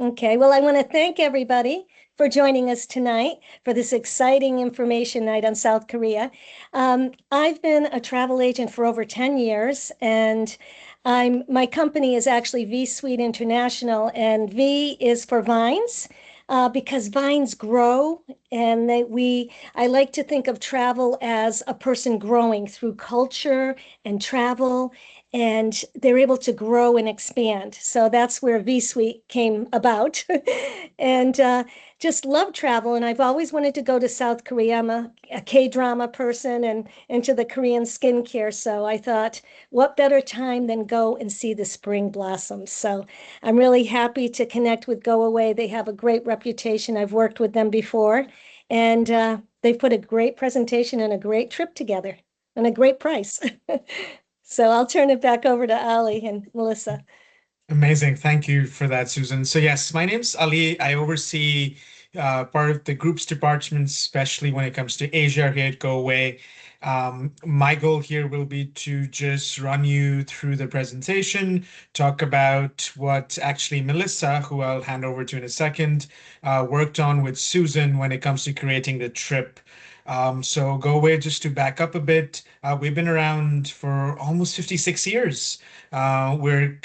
Okay, well, I want to thank everybody for joining us tonight for this exciting information night on South Korea. I've been a travel agent for over 10 years, and my company is actually V Suite International, and V is for vines. Because vines grow, and I like to think of travel as a person growing through culture and travel, and they're able to grow and expand. So that's where V Suite came about. And just love travel. And I've always wanted to go to South Korea. I'm a K-drama person and into the Korean skincare. So I thought, what better time than go and see the spring blossoms? So I'm really happy to connect with Go Away. They have a great reputation. I've worked with them before, and they've put a great presentation and a great trip together and a great price. So I'll turn it back over to Ali and Melissa. Amazing. Thank you for that, Susan. So yes, my name's Ali. I oversee part of the groups department, especially when it comes to Asia here at Go Away. My goal here will be to just run you through the presentation, talk about what actually Melissa, who I'll hand over to in a second, worked on with Susan when it comes to creating the trip. So Go Away, just to back up a bit, we've been around for almost 56 years. We're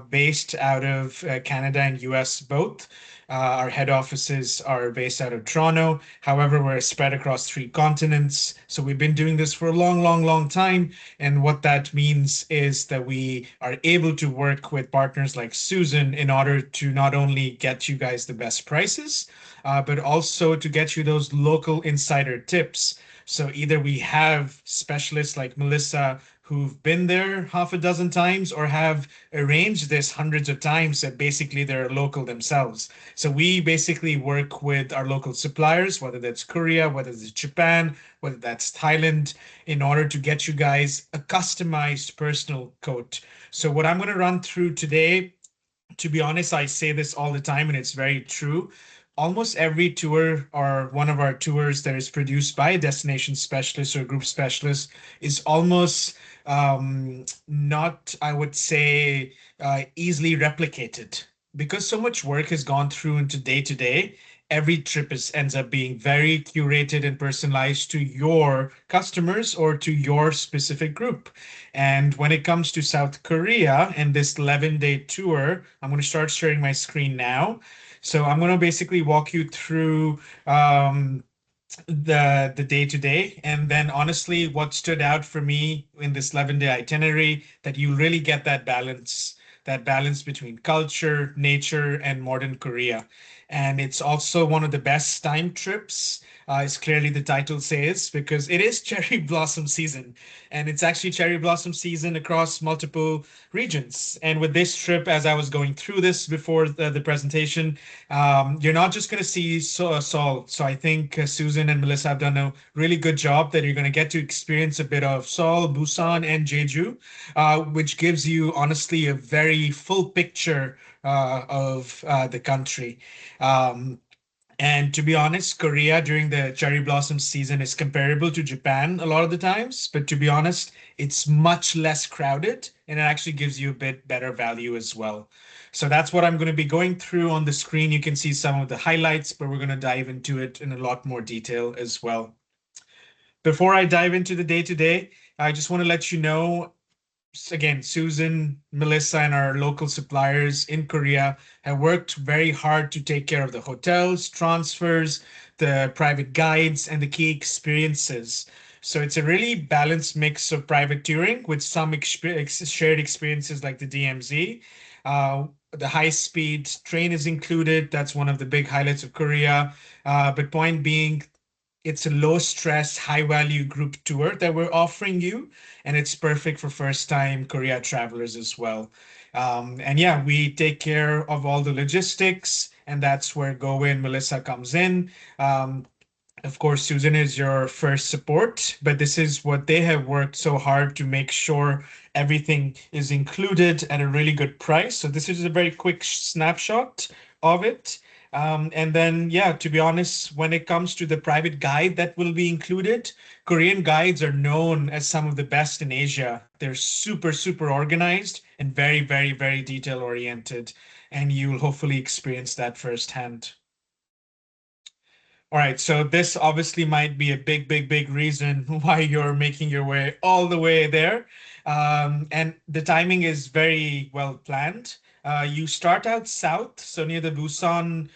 based out of Canada and US both. Our head offices are based out of Toronto. However, we're spread across three continents. So we've been doing this for a long, long, long time. And what that means is that we are able to work with partners like Susan in order to not only get you guys the best prices, but also to get you those local insider tips. So either we have specialists like Melissa who've been there half a dozen times or have arranged this hundreds of times that basically they're local themselves. So we basically work with our local suppliers, whether that's Korea, whether it's Japan, whether that's Thailand, in order to get you guys a customized personal coat. So what I'm going to run through today, to be honest, I say this all the time and it's very true. Almost every tour or one of our tours that is produced by a destination specialist or group specialist is almost not, I would say, easily replicated because so much work has gone through into day to day. Every trip ends up being very curated and personalized to your customers or to your specific group. And when it comes to South Korea and this 11-day tour, I'm going to start sharing my screen now. So I'm going to basically walk you through the day to day, and then honestly, what stood out for me in this 11-day itinerary that you really get that balance between culture, nature, and modern Korea. And it's also one of the best time trips, as clearly the title says, because it is cherry blossom season. And it's actually cherry blossom season across multiple regions. And with this trip, as I was going through this before the presentation, you're not just going to see Seoul. So I think Susan and Melissa have done a really good job that you're going to get to experience a bit of Seoul, Busan, and Jeju, which gives you honestly a very full picture of the country. Um, and to be honest, Korea during the cherry blossom season is comparable to Japan a lot of the times. But to be honest, it's much less crowded and it actually gives you a bit better value as well. So that's what I'm going to be going through on the screen. You can see some of the highlights, but we're going to dive into it in a lot more detail as well. Before I dive into the day to day, I just want to let you know again, Susan, Melissa, and our local suppliers in Korea have worked very hard to take care of the hotels, transfers, the private guides, and the key experiences. So it's a really balanced mix of private touring with some shared experiences like the DMZ. The high-speed train is included. That's one of the big highlights of Korea. But point being, it's a low stress, high value group tour that we're offering you, and it's perfect for first time Korea travelers as well. And yeah, we take care of all the logistics, and that's where Go and Melissa comes in. Um, of course, Susan is your first support, but this is what they have worked so hard to make sure everything is included at a really good price. So this is a very quick snapshot of it. And then, yeah, to be honest, when it comes to the private guide that will be included, Korean guides are known as some of the best in Asia. They're super, super organized and very, very, very detail oriented. And you'll hopefully experience that firsthand. All right, so this obviously might be a big, big, big reason why you're making your way all the way there. And the timing is very well planned. You start out south, so near the Busan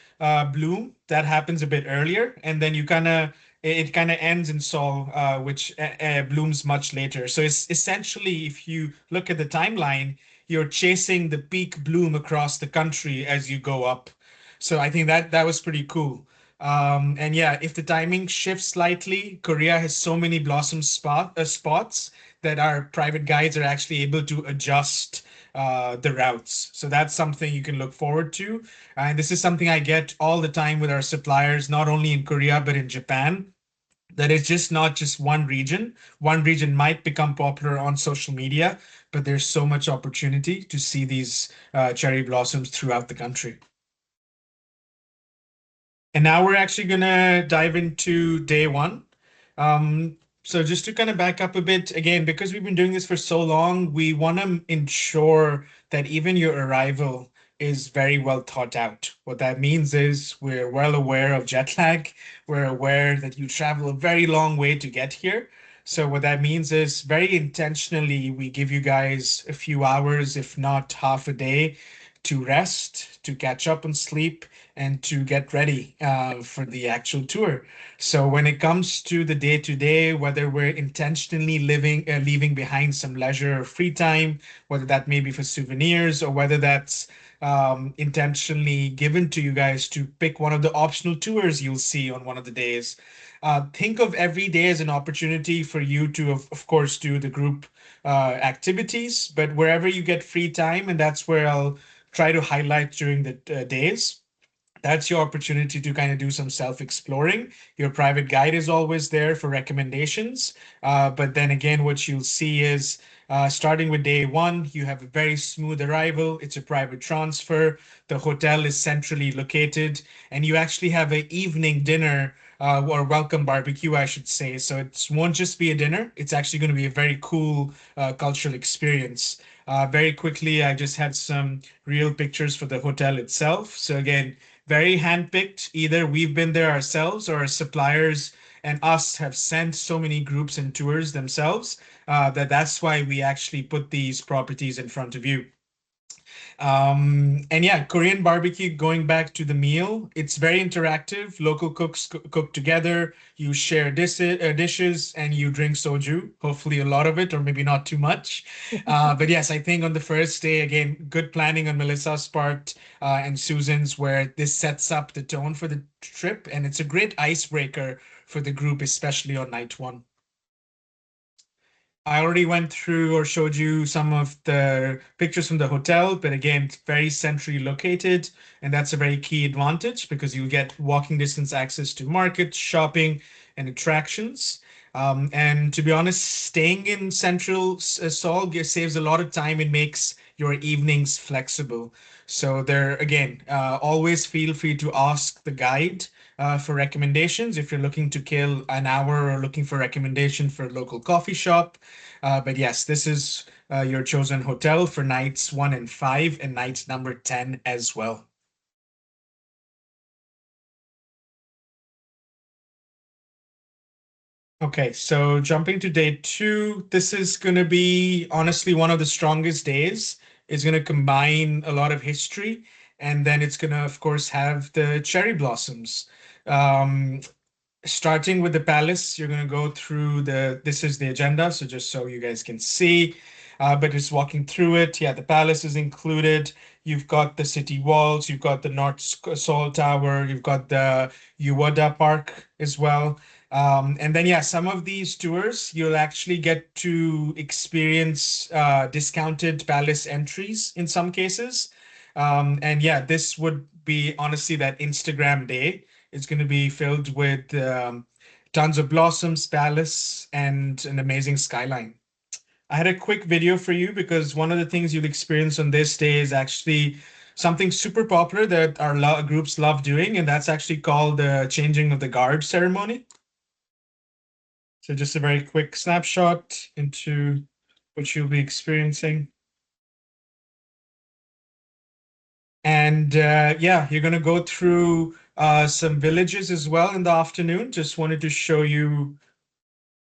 bloom. That happens a bit earlier, and then you kind of it kind of ends in Seoul, which blooms much later. So it's essentially, if you look at the timeline, you're chasing the peak bloom across the country as you go up. So I think that was pretty cool. And yeah, if the timing shifts slightly, Korea has so many blossom spots that our private guides are actually able to adjust the routes. So that's something you can look forward to. And this is something I get all the time with our suppliers, not only in Korea, but in Japan. That is just not just one region. One region might become popular on social media, but there's so much opportunity to see these cherry blossoms throughout the country. And now we're actually going to dive into day one. So just to kind of back up a bit, again, because we've been doing this for so long, we want to ensure that even your arrival is very well thought out. What that means is we're well aware of jet lag. We're aware that you travel a very long way to get here. So what that means is very intentionally, we give you guys a few hours, if not half a day, to rest, to catch up on sleep, and to get ready for the actual tour. So when it comes to the day to day, whether we're intentionally leaving behind some leisure or free time, whether that may be for souvenirs or whether that's intentionally given to you guys to pick one of the optional tours you'll see on one of the days. Think of every day as an opportunity for you to, of course, do the group activities, but wherever you get free time, and that's where I'll try to highlight during the days, that's your opportunity to kind of do some self-exploring. Your private guide is always there for recommendations. But then again, what you'll see is starting with day one, you have a very smooth arrival. It's a private transfer. The hotel is centrally located, and you actually have an evening dinner or welcome barbecue, I should say. So it won't just be a dinner. It's actually going to be a very cool cultural experience. Very quickly, I just had some real pictures for the hotel itself. So again, very handpicked. Either we've been there ourselves or our suppliers and us have sent so many groups and tours themselves that's why we actually put these properties in front of you. And yeah, Korean barbecue, going back to the meal, it's very interactive. Local cooks cook together, you share dishes, and you drink soju, hopefully a lot of it, or maybe not too much. But yes, I think on the first day, again, good planning on Melissa's part and Susan's, where this sets up the tone for the trip. And it's a great icebreaker for the group, especially on night one. I already went through or showed you some of the pictures from the hotel, but again, it's very centrally located, and that's a very key advantage because you get walking distance access to markets, shopping, and attractions. And to be honest, staying in central Seoul saves a lot of time and makes your evenings flexible. So there, again, always feel free to ask the guide for recommendations if you're looking to kill an hour or looking for recommendation for a local coffee shop. But yes, this is your chosen hotel for nights 1 and 5 and night number 10 as well. Okay, so jumping to day two, this is going to be honestly one of the strongest days. It's going to combine a lot of history, and then it's going to, of course, have the cherry blossoms. Um, Starting with the palace, you're going to go through this is the agenda, so just so you guys can see, but just walking through it, yeah, the palace is included. You've got the city walls, you've got the North Seoul Tower, you've got the Uwada Park as well. And then, yeah, some of these tours, you'll actually get to experience discounted palace entries in some cases. And yeah, this would be honestly that Instagram day. It's going to be filled with tons of blossoms, palace, and an amazing skyline. I had a quick video for you because one of the things you'll experience on this day is actually something super popular that our groups love doing, and that's actually called the changing of the guard ceremony. So just a very quick snapshot into what you'll be experiencing. And yeah, you're going to go through some villages as well in the afternoon. Just wanted to show you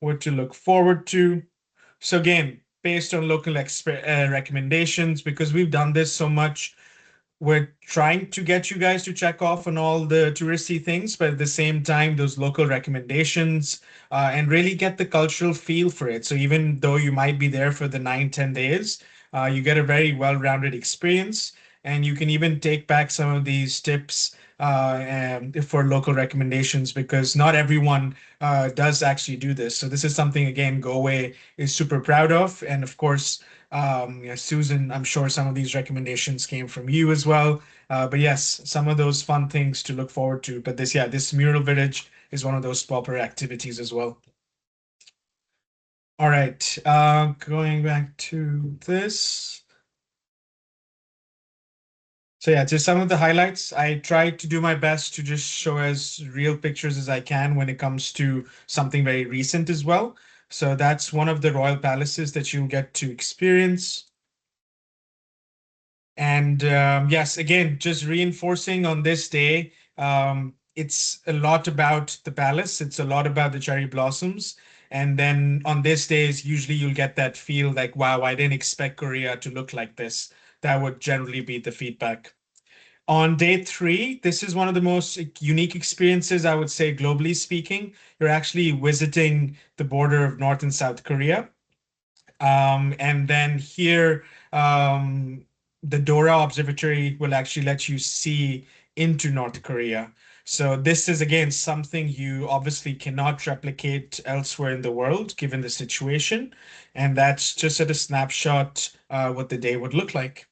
what to look forward to. So again, based on local recommendations, because we've done this so much, we're trying to get you guys to check off on all the touristy things, but at the same time, those local recommendations and really get the cultural feel for it. So even though you might be there for the 9, 10 days, you get a very well-rounded experience. And you can even take back some of these tips for local recommendations because not everyone does actually do this. So this is something, again, Go Away is super proud of. And of course, yeah, Susan, I'm sure some of these recommendations came from you as well. But yes, some of those fun things to look forward to. But this, yeah, this mural village is one of those popular activities as well. All right, going back to this. So yeah, just some of the highlights. I tried to do my best to just show as real pictures as I can when it comes to something very recent as well. So that's one of the royal palaces that you'll get to experience. And yes, again, just reinforcing on this day, it's a lot about the palace. It's a lot about the cherry blossoms. And then on this days, usually you'll get that feel like, wow, I didn't expect Korea to look like this. That would generally be the feedback. On day 3, this is one of the most unique experiences, I would say, globally speaking. You're actually visiting the border of North and South Korea. And then here, the Dora Observatory will actually let you see into North Korea. So this is again something you obviously cannot replicate elsewhere in the world, given the situation. And that's just at a snapshot what the day would look like.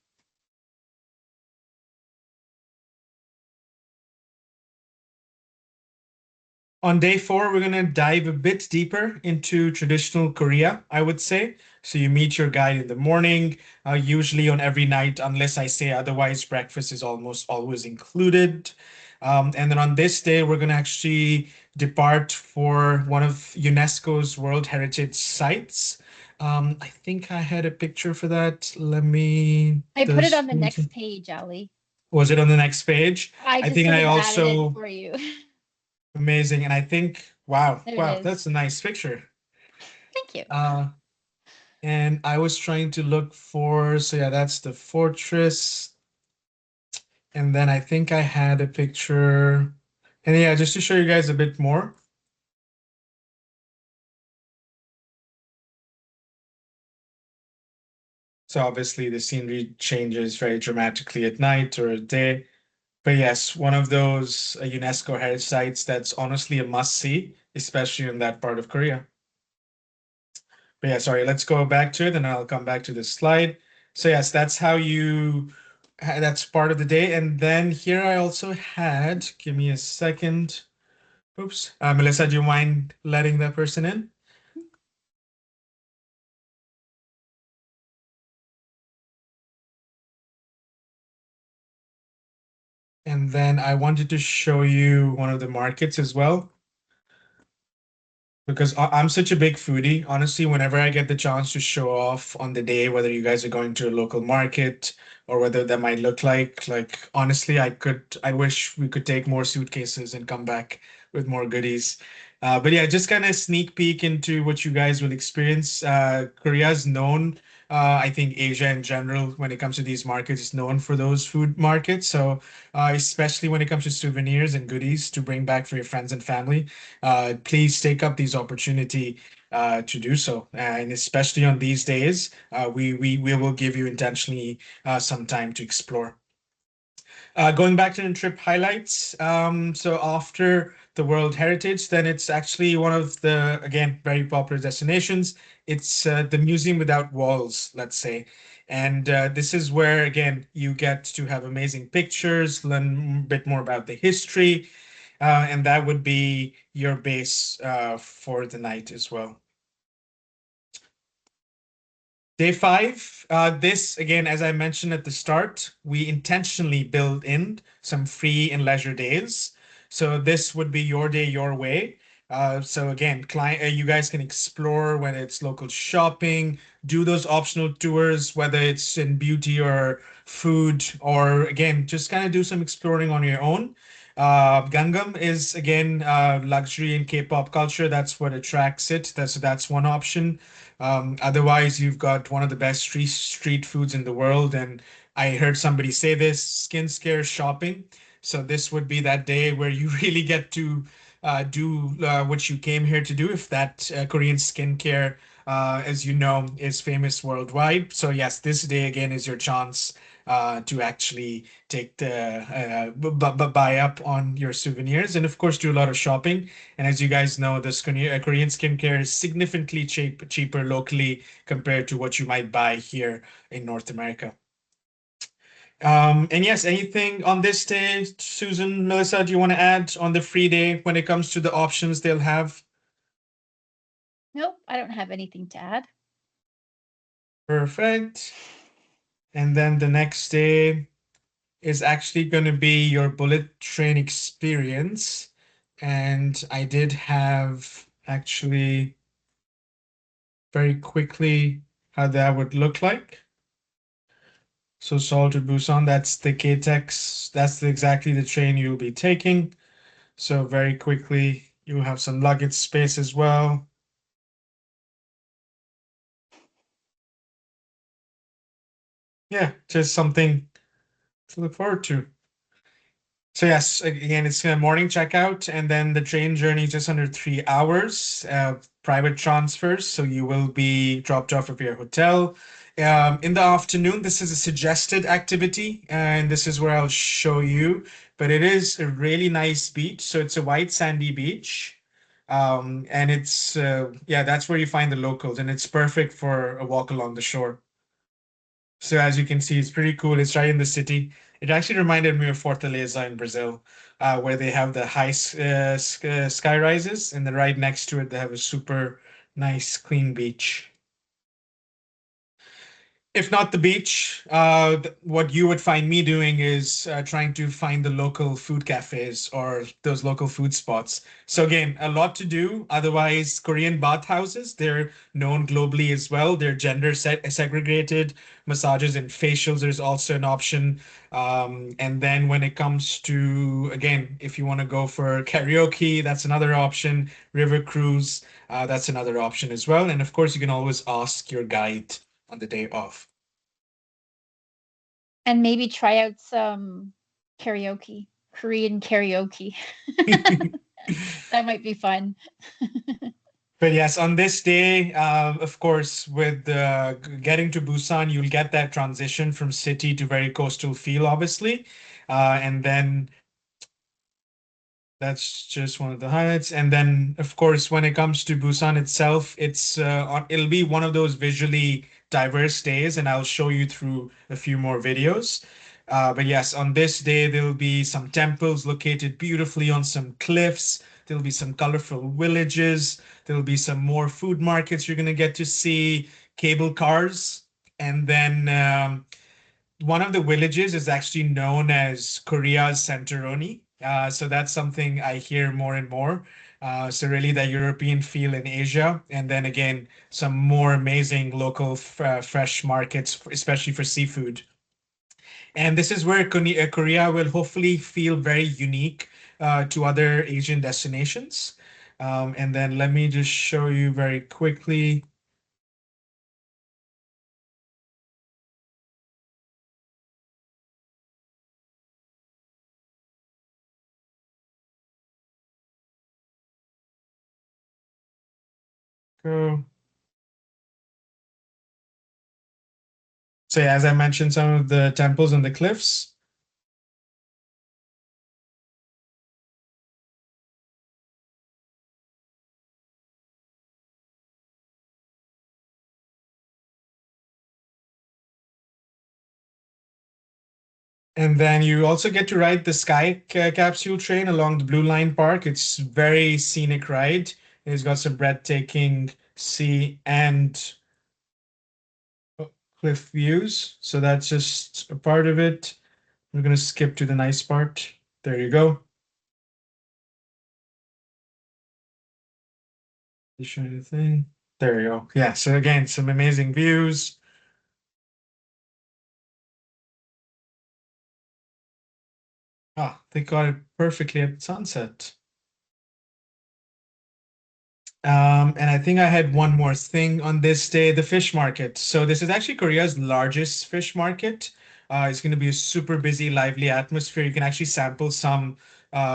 On day 4, we're going to dive a bit deeper into traditional Korea, I would say. So you meet your guide in the morning, usually on every night, unless I say otherwise, breakfast is almost always included. And then on this day, we're going to actually depart for one of UNESCO's World Heritage Sites. I think I had a picture for that. Let me. I put it on the next page, Ali. Was it on the next page? I just think sort I of added also. it for you. Amazing. And I think, wow, There it wow, is. that's a nice picture. Thank you. And I was trying to look for, so yeah, that's the fortress. And then I think I had a picture. And yeah, just to show you guys a bit more. So obviously the scenery changes very dramatically at night or at day. But yes, one of those UNESCO heritage sites that's honestly a must-see, especially in that part of Korea. But yeah, sorry, let's go back to it and I'll come back to this slide. So yes, that's how that's part of the day. And then here I also had, give me a second. Oops. Melissa, do you mind letting that person in? And then I wanted to show you one of the markets as well. Because I'm such a big foodie, honestly, whenever I get the chance to show off on the day, whether you guys are going to a local market or whether that might look like honestly, I wish we could take more suitcases and come back with more goodies. But yeah, just kind of sneak peek into what you guys will experience. Korea is known, I think Asia in general, when it comes to these markets, is known for those food markets. So especially when it comes to souvenirs and goodies to bring back for your friends and family, please take up these opportunity to do so. And especially on these days, we will give you intentionally some time to explore. Going back to the trip highlights, so after the World Heritage, then it's actually one of the, again, very popular destinations. It's the Museum Without Walls, let's say. And this is where, again, you get to have amazing pictures, learn a bit more about the history, and that would be your base for the night as well. Day 5, this again, as I mentioned at the start, we intentionally build in some free and leisure days. So this would be your day, your way. So again, you guys can explore whether it's local shopping, do those optional tours, whether it's in beauty or food, or again, just kind of do some exploring on your own. Gangam is again luxury and K-pop culture. That's what attracts it. That's one option. Otherwise, you've got one of the best street foods in the world, and I heard somebody say this, skin scare shopping. So this would be that day where you really get to do what you came here to do. If that Korean skincare, as you know, is famous worldwide. So yes, this day again is your chance to actually take the buy up on your souvenirs, and of course do a lot of shopping. And as you guys know, this Korean skincare is significantly cheaper locally compared to what you might buy here in North America. And yes, anything on this day, Susan, Melissa, do you want to add on the free day when it comes to the options they'll have? Nope, I don't have anything to add. Perfect. And then the next day is actually going to be your bullet train experience. And I did have actually very quickly how that would look like. So Seoul to Busan, that's the KTEX, that's exactly the train you'll be taking. So very quickly, you have some luggage space as well. Yeah, just something to look forward to. So yes, again, it's a morning checkout, and then the train journey is just under 3 hours. Private transfers, so you will be dropped off at your hotel. In the afternoon, this is a suggested activity, and this is where I'll show you. But it is a really nice beach, so it's a white sandy beach. And it's yeah, that's where you find the locals, and it's perfect for a walk along the shore. So as you can see, it's pretty cool. It's right in the city. It actually reminded me of Fortaleza in Brazil, where they have the sky rises, and then right next to it, they have a super nice, clean beach. If not the beach, what you would find me doing is trying to find the local food cafes or those local food spots. So again, a lot to do. Otherwise, Korean bathhouses, they're known globally as well. They're gender segregated. Massages and facials, there's also an option. And then when it comes to, again, if you want to go for karaoke, that's another option. River cruise, that's another option as well. And of course, you can always ask your guide on the day off. And maybe try out some karaoke, Korean karaoke. That might be fun. But yes, on this day, of course, with getting to Busan, you'll get that transition from city to very coastal feel, obviously. And then that's just one of the highlights. And then, of course, when it comes to Busan itself, it'll be one of those visually diverse days, and I'll show you through a few more videos. But yes, on this day, there'll be some temples located beautifully on some cliffs. There'll be some colorful villages. There'll be some more food markets you're going to get to see, cable cars. And then one of the villages is actually known as Korea's Santorini. So that's something I hear more and more. So really the European feel in Asia, and then again some more amazing local fresh markets, especially for seafood. And this is where Korea will hopefully feel very unique to other Asian destinations. And then let me just show you very quickly. Go. So yeah, as I mentioned, some of the temples on the cliffs. And then you also get to ride the Sky Capsule train along the Blue Line Park. It's very scenic ride. It's got some breathtaking sea and cliff views. So that's just a part of it. We're going to skip to the nice part. There you go. show you the thing. There you go. Yeah, so again, some amazing views. Ah, they got it perfectly at sunset. And I think I had one more thing on this day, the fish market. So this is actually Korea's largest fish market. It's going to be a super busy, lively atmosphere. You can actually sample some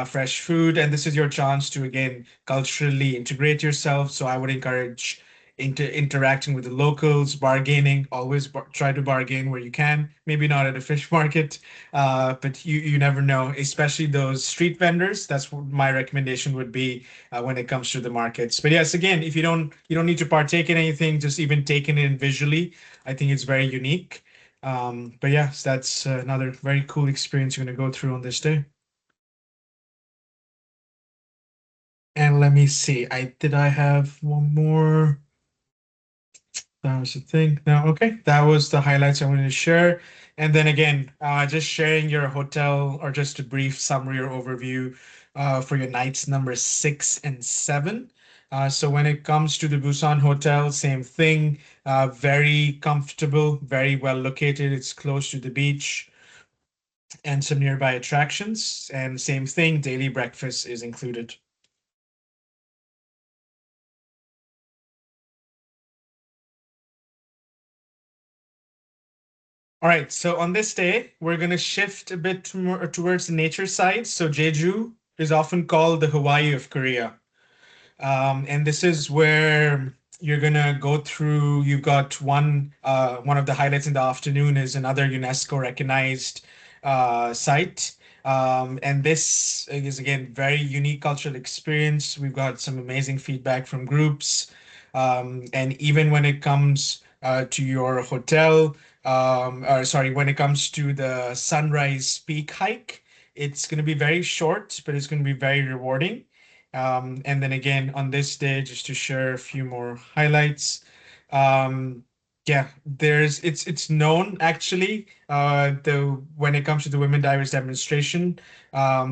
fresh food, and this is your chance to, again, culturally integrate yourself. So I would encourage interacting with the locals, bargaining, always try to bargain where you can. Maybe not at a fish market, but you never know, especially those street vendors. That's what my recommendation would be when it comes to the markets. But yes, again, if you don't need to partake in anything, just even taking it in visually, I think it's very unique. But yes, that's another very cool experience you're going to go through on this day. And let me see, I have one more? That was the thing. No, okay. That was the highlights I wanted to share. And then again, just sharing your hotel or just a brief summary or overview for your nights number 6 and 7. So when it comes to the Busan Hotel, same thing. Very comfortable, very well located. It's close to the beach and some nearby attractions. And same thing, daily breakfast is included. All right, so on this day, we're going to shift a bit more towards the nature side. So Jeju is often called the Hawaii of Korea. And this is where you're gonna go through. You've got one of the highlights in the afternoon is another UNESCO recognized site. And this is again very unique cultural experience. We've got some amazing feedback from groups. And even when it comes to your hotel, or sorry, when it comes to the Sunrise Peak hike, it's going to be very short, but it's going to be very rewarding. And then again on this day, just to share a few more highlights. Um, yeah, it's known actually. The when it comes to the Women Divers demonstration,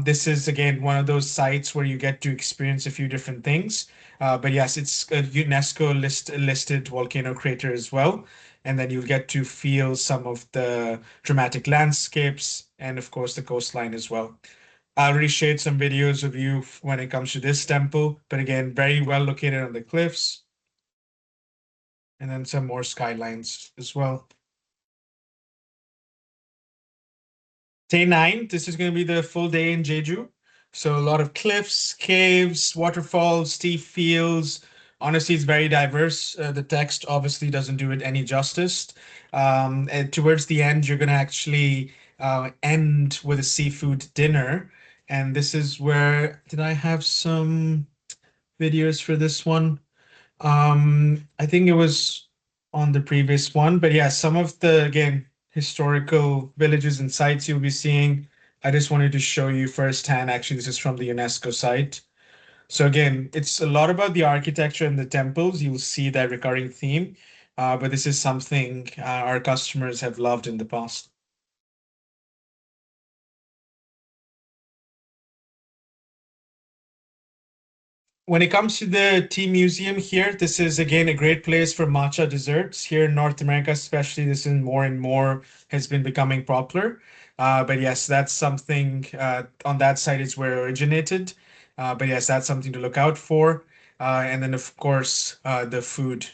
this is again one of those sites where you get to experience a few different things. But yes, it's a UNESCO listed volcano crater as well. And then you'll get to feel some of the dramatic landscapes and of course the coastline as well. I already shared some videos of you when it comes to this temple, but again, very well located on the cliffs, and then some more skylines as well. Day 9, this is going to be the full day in Jeju. So a lot of cliffs, caves, waterfalls, steep fields. Honestly, it's very diverse. The text obviously doesn't do it any justice. And towards the end, you're going to actually end with a seafood dinner. And this is where, did I have some videos for this one? I think it was on the previous one, but yeah, some of the, again, historical villages and sites you'll be seeing. I just wanted to show you firsthand. Actually, this is from the UNESCO site. So again, it's a lot about the architecture and the temples. You'll see that recurring theme, but this is something our customers have loved in the past. When it comes to the tea museum here, this is again a great place for matcha desserts. Here in North America, especially, this is more and more has been becoming popular. But yes, that's something on that side is where it originated. But yes, that's something to look out for. And then, of course, the food.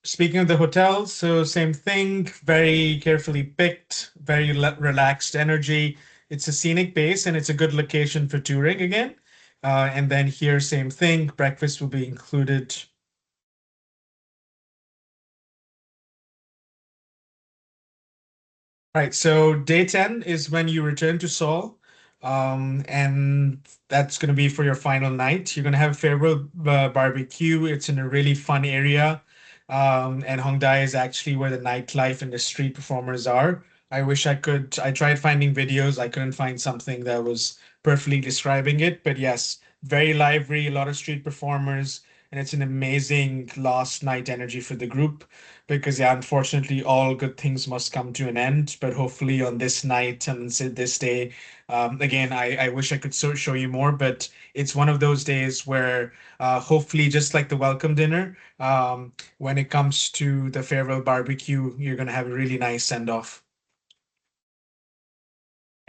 Speaking of the hotel, so same thing, very carefully picked, very relaxed energy. It's a scenic base and it's a good location for touring again. And then here, same thing, breakfast will be included. Right, so day 10 is when you return to Seoul. And that's going to be for your final night. You're going to have a farewell barbecue. It's in a really fun area. And Hongdae is actually where the nightlife and the street performers are. I tried finding videos. I couldn't find something that was perfectly describing it. But yes, very lively, a lot of street performers. and it's an amazing last night energy for the group because, yeah, unfortunately, all good things must come to an end. But hopefully, on this night and this day, again, I wish I could show you more, but it's one of those days where hopefully, just like the welcome dinner, when it comes to the farewell barbecue, you're going to have a really nice send off.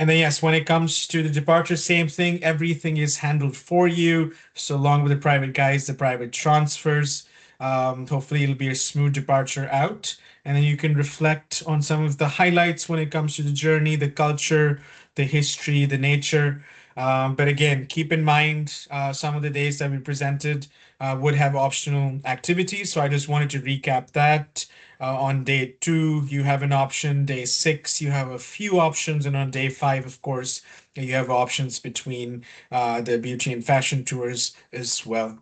And then, yes, when it comes to the departure, same thing. Everything is handled for you. So, along with the private guides, the private transfers, hopefully it'll be a smooth departure out. And then you can reflect on some of the highlights when it comes to the journey, the culture, the history, the nature. But again, keep in mind some of the days that we presented would have optional activities. So I just wanted to recap that. On day 2, you have an option. Day 6, you have a few options. And on day 5, of course, you have options between the beauty and fashion tours as well.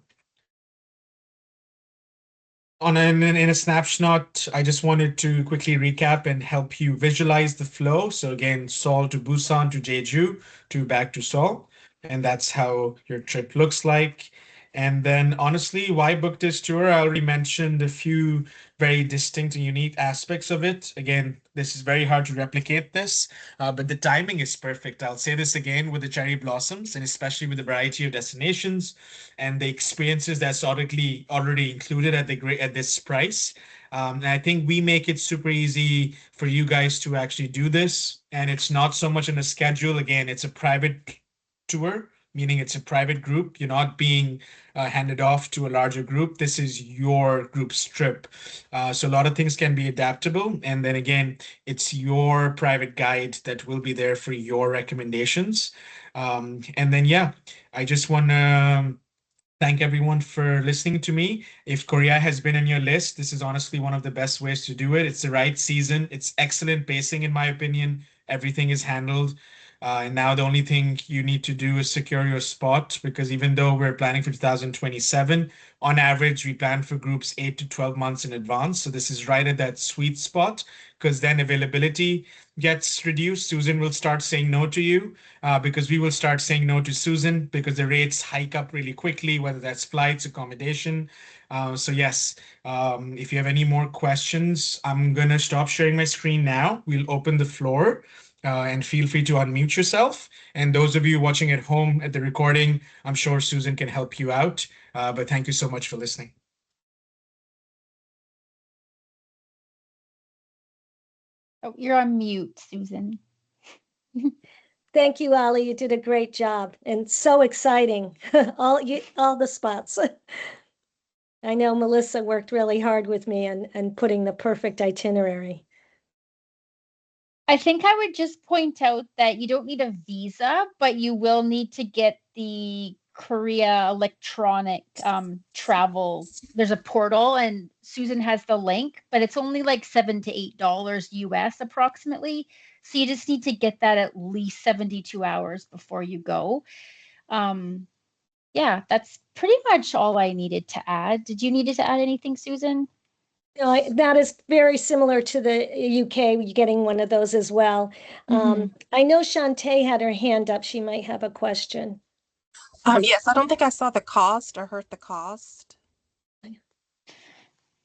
In a snapshot, I just wanted to quickly recap and help you visualize the flow. So again, Seoul to Busan to Jeju to back to Seoul. And that's how your trip looks like. And then honestly, why book this tour? I already mentioned a few very distinct and unique aspects of it. Again, this is very hard to replicate this, but the timing is perfect. I'll say this again with the cherry blossoms and especially with the variety of destinations and the experiences that's already included at this price. And I think we make it super easy for you guys to actually do this. And it's not so much in a schedule. Again, it's a private tour, meaning it's a private group. You're not being handed off to a larger group. This is your group's trip. So a lot of things can be adaptable. And then again, it's your private guide that will be there for your recommendations. And then, yeah, I just want to thank everyone for listening to me. If Korea has been on your list, this is honestly one of the best ways to do it. It's the right season. It's excellent pacing, in my opinion. Everything is handled. And now the only thing you need to do is secure your spot because even though we're planning for 2027, on average, we plan for groups 8 to 12 months in advance. So this is right at that sweet spot because then availability gets reduced. Susan will start saying no to you because we will start saying no to Susan because the rates hike up really quickly, whether that's flights, accommodation. So yes, if you have any more questions, I'm going to stop sharing my screen now. We'll open the floor. And feel free to unmute yourself. And those of you watching at home at the recording, I'm sure Susan can help you out. But thank you so much for listening. Oh, you're on mute, Susan. Thank you, Ali. You did a great job and so exciting. all the spots. I know Melissa worked really hard with me and putting the perfect itinerary. I think I would just point out that you don't need a visa, but you will need to get the Korea electronic travel. There's a portal and Susan has the link, but it's only like $7 to $8 US approximately. So you just need to get that at least 72 hours before you go. Yeah, that's pretty much all I needed to add. Did you need to add anything, Susan? That is very similar to the UK, getting one of those as well. I know Shantae had her hand up. She might have a question. Yes, I don't think I saw the cost or heard the cost.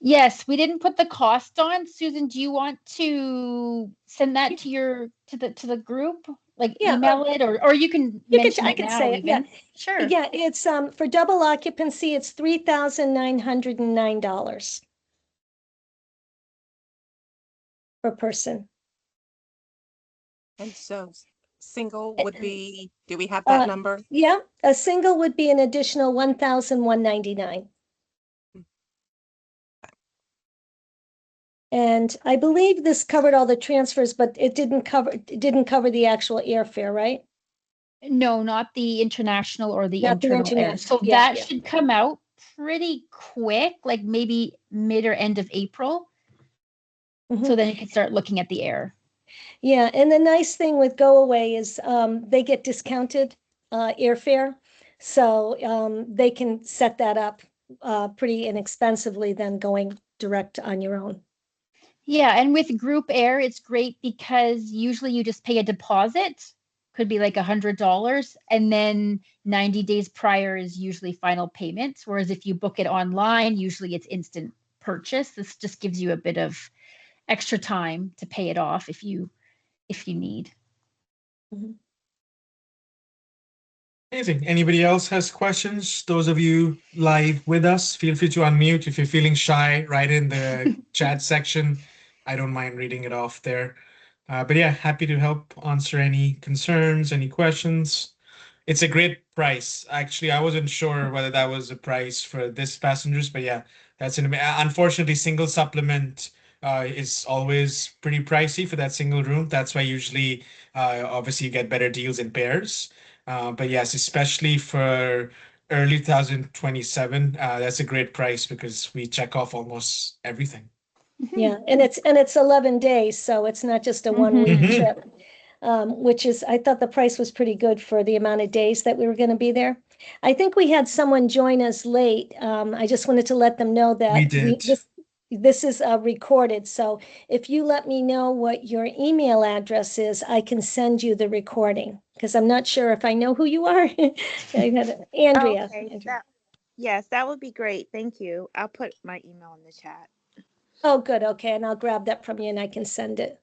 Yes, we didn't put the cost on. Susan, do you want to send that to the group? Like email it or you can mention it now even. Yeah. Sure. Yeah, it's for double occupancy, it's $3,909 per person. And so single would be, do we have that number? Yeah, a single would be an additional $1,199. And I believe this covered all the transfers, but it didn't cover the actual airfare, right? No, not the international or the Not the internal air. So yeah, that should come out pretty quick, like maybe mid or end of April. So then you can start looking at the air. Yeah, and the nice thing with GoAway is they get discounted airfare, so they can set that up pretty inexpensively than going direct on your own. Yeah, and with Group Air, it's great because usually you just pay a deposit could be like $100, and then 90 days prior is usually final payments. Whereas if you book it online, usually it's instant purchase. This just gives you a bit of extra time to pay it off if you need. Amazing. Anybody else has questions? Those of you live with us, feel free to unmute. If you're feeling shy, write in the chat section. I don't mind reading it off there. But yeah, happy to help answer any concerns, any questions. It's a great price. Actually, I wasn't sure whether that was a price for this passengers, but yeah, that's unfortunately single supplement is always pretty pricey for that single room. That's why usually, obviously, you get better deals in pairs. But yes, especially for early 2027, that's a great price because we check off almost everything. Yeah, and it's 11 days, so it's not just a 1 week Mhm. trip, which is, I thought the price was pretty good for the amount of days that we were going to be there. I think we had someone join us late. I just wanted to let them know that We did. this is recorded. So if you let me know what your email address is, I can send you the recording because I'm not sure if I know who you are. I had Andrea. Okay, yes, that would be great. Thank you. I'll put my email in the chat. Oh, good. Okay, and I'll grab that from you and I can send it.